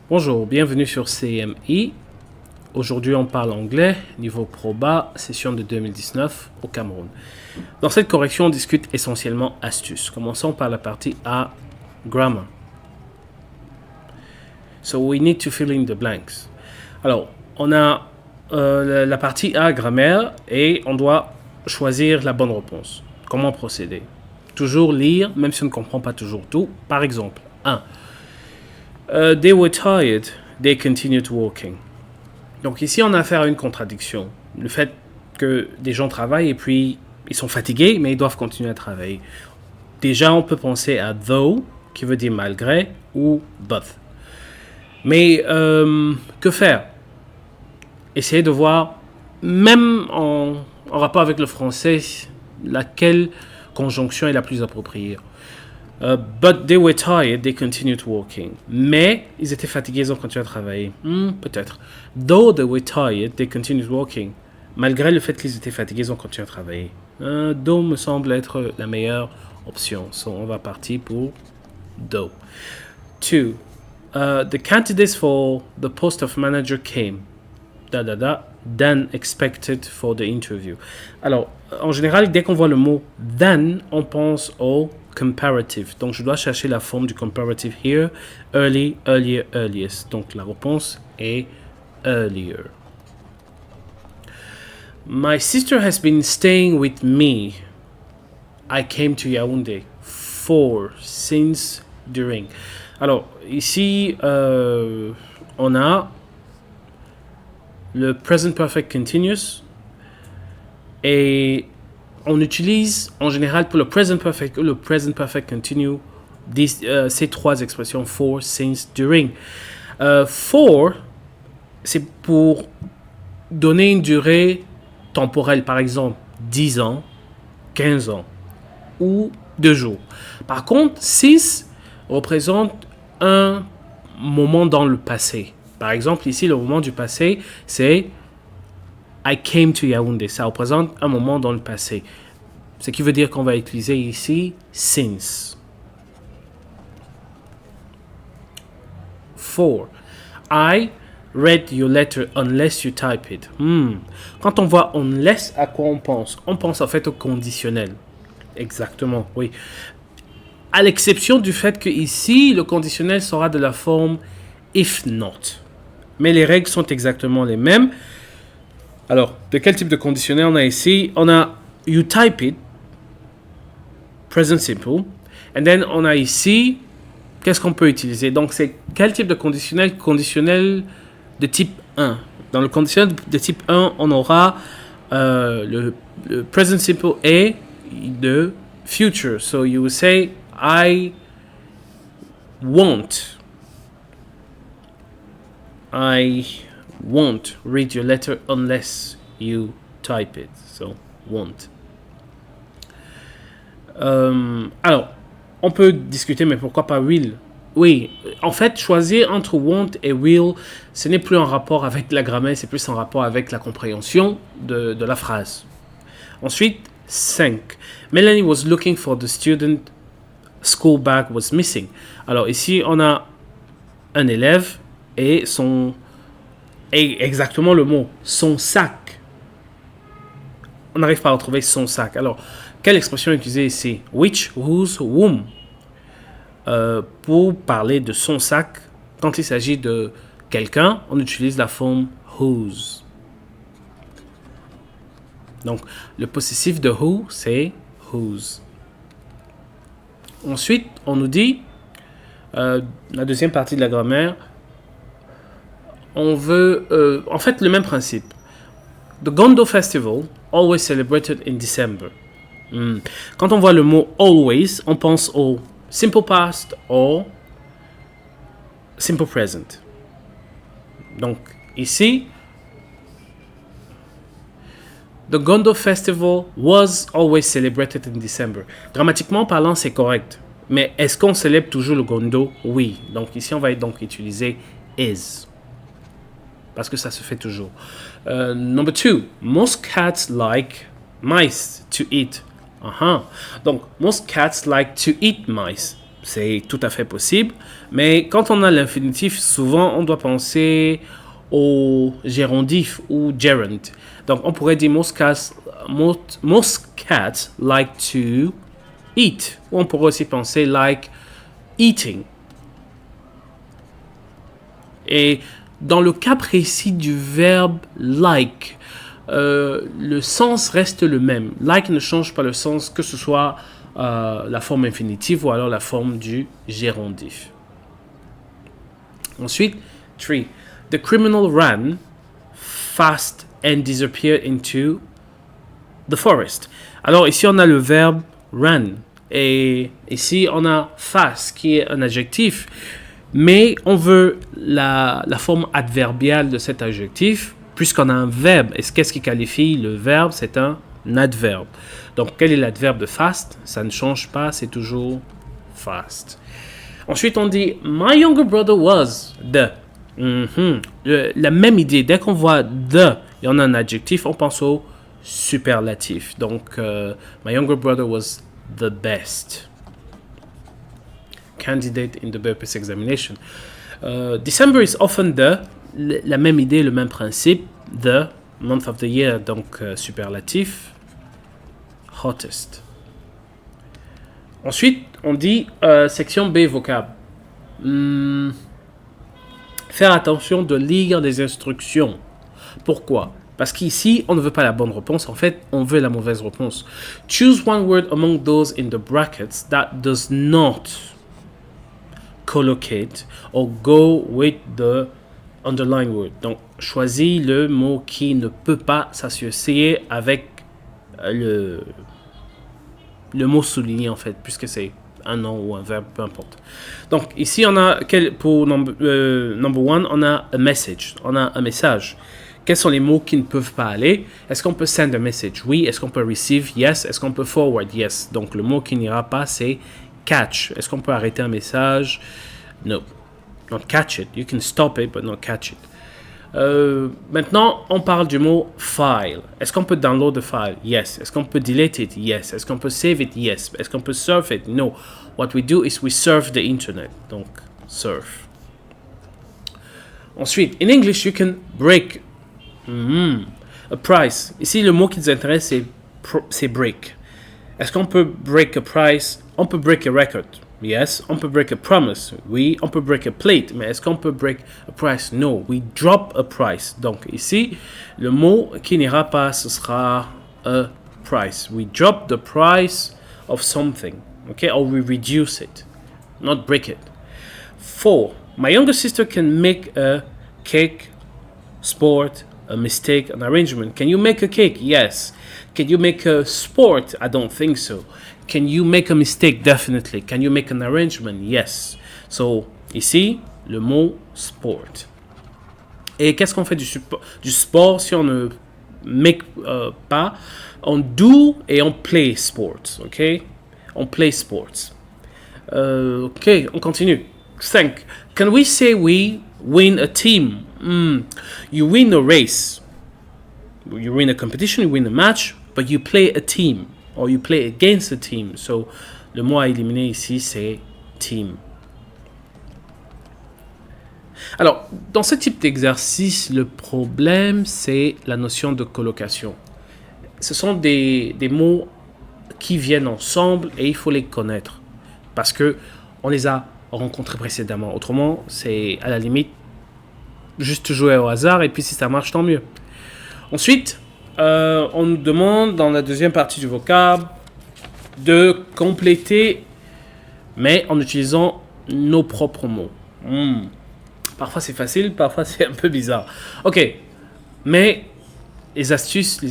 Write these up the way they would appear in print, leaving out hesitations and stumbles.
Bonjour, bienvenue sur CMI. Aujourd'hui, on parle anglais, niveau Proba, session de 2019 au Cameroun. Dans cette correction, on discute essentiellement astuces. Commençons par la partie A, grammar. So we need to fill in the blanks. Alors, on a la partie A, grammaire, et on doit choisir la bonne réponse. Comment procéder? Toujours lire, même si on ne comprend pas toujours tout. Par exemple, 1. They were tired, they continued walking. Donc ici, on a affaire à une contradiction. Le fait que des gens travaillent et puis ils sont fatigués, mais ils doivent continuer à travailler. Déjà, on peut penser à though, qui veut dire malgré, ou but. Mais que faire? Essayez de voir, même en rapport avec le français, laquelle conjonction est la plus appropriée. But they were tired, they continued walking. Mais ils étaient fatigués, ils ont continué à travailler. Peut-être. Though they were tired, they continued walking. Malgré le fait qu'ils étaient fatigués, ils ont continué à travailler. Though me semble être la meilleure option. So on va partir pour though. 2. The candidates for the post of manager came. Than expected for the interview. Alors, en général, dès qu'on voit le mot than, on pense au comparative. Donc, je dois chercher la forme du comparative here. Early, earlier, earliest. Donc, la réponse est earlier. My sister has been staying with me. I came to Yaoundé for, since, during. Alors, ici, on a le present perfect continuous et on utilise en général pour le present perfect ou le present perfect continue ces trois expressions for, since, during. For, c'est pour donner une durée temporelle, par exemple 10 ans, 15 ans ou 2 jours. Par contre, since représente un moment dans le passé. Par exemple, ici, le moment du passé, c'est I came to Yaoundé. Ça représente un moment dans le passé. Ce qui veut dire qu'on va utiliser ici since. 4. I read your letter unless you type it. Quand on voit unless, à quoi on pense? On pense en fait au conditionnel. Exactement, oui. À l'exception du fait que ici, le conditionnel sera de la forme if not. Mais les règles sont exactement les mêmes. Alors, de quel type de conditionnel on a ici? On a you type it, present simple. And then on a ici, qu'est-ce qu'on peut utiliser? Donc, c'est quel type de conditionnel? Conditionnel de type 1. Dans le conditionnel de type 1, on aura le present simple et de future. So, you will say, I won't read your letter unless you type it. So, won't. Alors, on peut discuter, mais pourquoi pas will? Oui, en fait, choisir entre won't et will, ce n'est plus en rapport avec la grammaire, c'est plus en rapport avec la compréhension de la phrase. Ensuite, 5. Melanie was looking for the student school bag was missing. Alors, ici, on a un élève et exactement le mot, son sac. On n'arrive pas à retrouver son sac. Alors, quelle expression utiliser ici? Which, whose, whom. Pour parler de son sac, quand il s'agit de quelqu'un, on utilise la forme whose. Donc, le possessif de who, c'est whose. Ensuite, on nous dit, la deuxième partie de la grammaire, on veut, en fait, le même principe. The Gondo Festival, always celebrated in December. Quand on voit le mot always, on pense au simple past ou simple present. Donc, ici, The Gondo Festival was always celebrated in December. Grammatiquement parlant, c'est correct. Mais est-ce qu'on célèbre toujours le Gondo? Oui. Donc, ici, on va donc utiliser is. Parce que ça se fait toujours. Number 2. Most cats like mice to eat. Donc, most cats like to eat mice. c'est tout à fait possible. Mais quand on a l'infinitif, souvent, on doit penser au gérondif ou gerund. Donc, on pourrait dire most cats like to eat. Ou on pourrait aussi penser like eating. Et dans le cas précis du verbe like, le sens reste le même. Like ne change pas le sens, que ce soit la forme infinitive ou alors la forme du gérondif. Ensuite, 3. The criminal ran fast and disappeared into the forest. Alors ici, on a le verbe ran. Et ici, on a fast qui est un adjectif. Mais on veut la forme adverbiale de cet adjectif, puisqu'on a un verbe. Et qu'est-ce qui qualifie le verbe? C'est un adverbe. Donc, quel est l'adverbe de fast? Ça ne change pas, c'est toujours fast. Ensuite, on dit « My younger brother was the ». La même idée, dès qu'on voit « the », et on a un adjectif, on pense au superlatif. Donc, « My younger brother was the best candidate in the purpose examination ». December is often la même idée, le même principe, the month of the year, donc superlatif, hottest. Ensuite, on dit section B, vocable. Faire attention de lire les instructions. Pourquoi? Parce qu'ici, on ne veut pas la bonne réponse. En fait, on veut la mauvaise réponse. Choose one word among those in the brackets that does not collocate or go with the underlined word. Donc, choisis le mot qui ne peut pas s'associer avec le mot souligné, en fait, puisque c'est un nom ou un verbe, peu importe. Donc, ici, on a, pour number one, on a a message. On a un message. Quels sont les mots qui ne peuvent pas aller? Est-ce qu'on peut send a message? Oui. Est-ce qu'on peut receive? Yes. Est-ce qu'on peut forward? Yes. Donc, le mot qui n'ira pas, c'est catch. Est-ce qu'on peut arrêter un message? No. Not catch it. You can stop it, but not catch it. Maintenant, on parle du mot file. Est-ce qu'on peut download the file? Yes. Est-ce qu'on peut delete it? Yes. Est-ce qu'on peut save it? Yes. Est-ce qu'on peut surf it? No. What we do is we surf the internet. Donc, surf. Ensuite, in English, you can break a price. Ici, le mot qui nous intéresse, c'est break. Est-ce qu'on peut break a price? On peut break a record. Yes. On peut break a promise. Oui. On peut break a plate. Mais est-ce qu'on peut break a price? No. We drop a price. Donc ici, le mot qui n'ira pas, ce sera a price. We drop the price of something. Okay? Or we reduce it. Not break it. 4. My younger sister can make a cake, sport, a mistake, an arrangement. Can you make a cake? Yes. Can you make a sport? I don't think so. Can you make a mistake? Definitely. Can you make an arrangement? Yes. So, ici, le mot sport. Et qu'est-ce qu'on fait du sport si on ne make pas? On do et on play sports. OK? On play sports. OK, on continue. 5. Can we say we win a team? You win a race. You win a competition, you win a match, but you play a team. Or you play against a team. So, le mot à éliminer ici, c'est team. Alors, dans ce type d'exercice, le problème, c'est la notion de colocation. Ce sont des mots qui viennent ensemble et il faut les connaître. Parce que on les a rencontrés précédemment. Autrement, c'est à la limite juste jouer au hasard et puis si ça marche, tant mieux. Ensuite, on nous demande dans la deuxième partie du vocable de compléter, mais en utilisant nos propres mots. Parfois c'est facile, parfois c'est un peu bizarre. Ok, mais les astuces.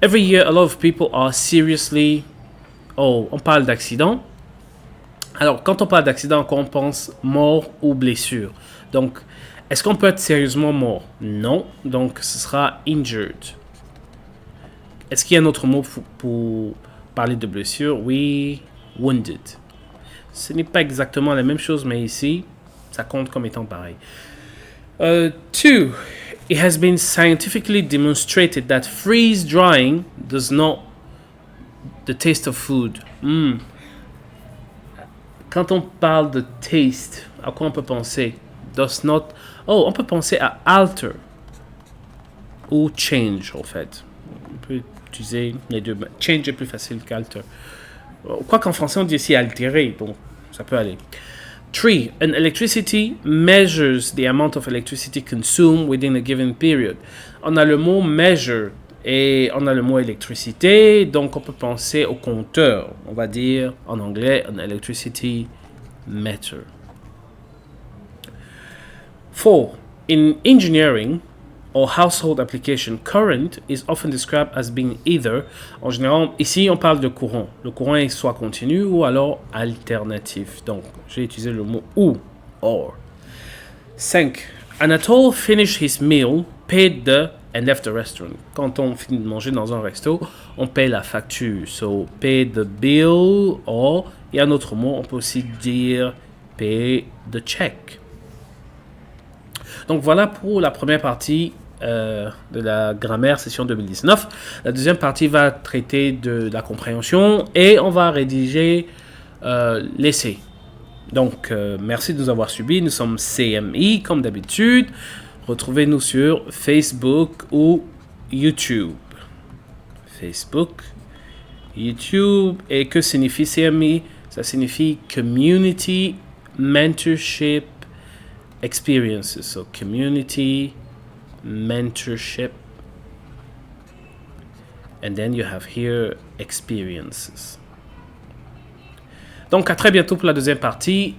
Every year, a lot of people are seriously... Oh, on parle d'accident. Alors, quand on parle d'accident, on pense mort ou blessure. Donc, est-ce qu'on peut être sérieusement mort? Non. Donc, ce sera injured. Est-ce qu'il y a un autre mot pour parler de blessure? Oui, wounded. Ce n'est pas exactement la même chose, mais ici, ça compte comme étant pareil. 2. It has been scientifically demonstrated that freeze drying does not the taste of food. Quand on parle de taste, à quoi on peut penser? Does not. Oh, on peut penser à alter ou change, en fait. On peut utiliser les deux. Change est plus facile qu'alter. Quoi qu'en français, on dit ici altérer, donc ça peut aller. 3. An electricity measures the amount of electricity consumed within a given period. On a le mot measure et on a le mot électricité, donc on peut penser au compteur. On va dire en anglais an electricity meter. 4. In engineering or household application, current is often described as being either. En général, ici on parle de courant. Le courant est soit continu ou alors alternatif. Donc, j'ai utilisé le mot ou, or. 5. Anatole finished his meal, paid the, and left the restaurant. Quand on finit de manger dans un resto, on paye la facture. So, pay the bill, or, il y a un autre mot, on peut aussi dire pay the check. Donc voilà pour la première partie de la grammaire session 2019. La deuxième partie va traiter de la compréhension et on va rédiger l'essai. Donc merci de nous avoir suivis. Nous sommes CMI comme d'habitude. Retrouvez-nous sur Facebook ou YouTube. Facebook, YouTube. Et que signifie CMI? Ça signifie Community Mentorship Experiences. So community mentorship, and then you have here experiences. Donc à très bientôt pour la deuxième partie.